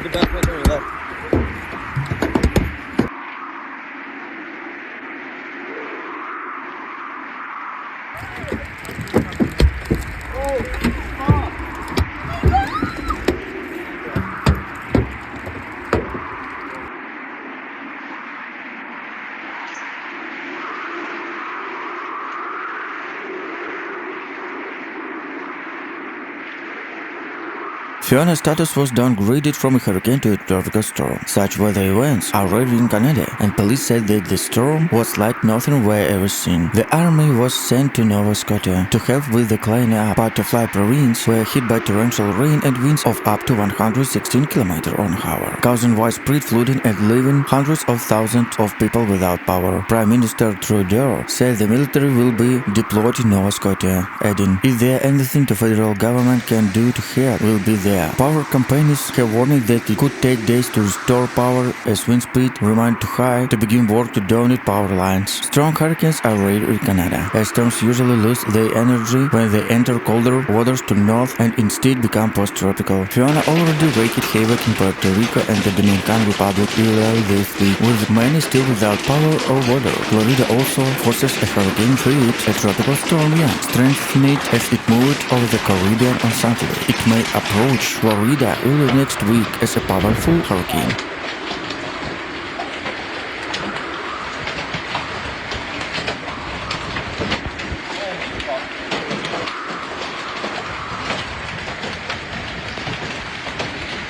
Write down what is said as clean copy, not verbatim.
Put the back right there, left. Fiona's status was downgraded from a hurricane to a tropical storm. Such weather events are rare in Canada, and police said that the storm was like nothing were ever seen. The army was sent to Nova Scotia to help with the cleanup. Butterfly province were hit by torrential rain and winds of up to 116 km/h, causing widespread flooding and leaving hundreds of thousands of people without power. Prime Minister Trudeau said the military will be deployed in Nova Scotia, adding, "If there anything the federal government can do to help, we'll be there." Power companies have warned that it could take days to restore power as wind speed remained too high to begin work to donate power lines. Strong hurricanes are rare in Canada, as storms usually lose their energy when they enter colder waters to north and instead become post-tropical. Fiona already wreaked havoc in Puerto Rico and the Dominican Republic earlier this week, with many still without power or water. Florida also faces a hurricane threat, a tropical storm strengthened as it moved over the Caribbean on Saturday. It may approach Florida early next week as a powerful hurricane.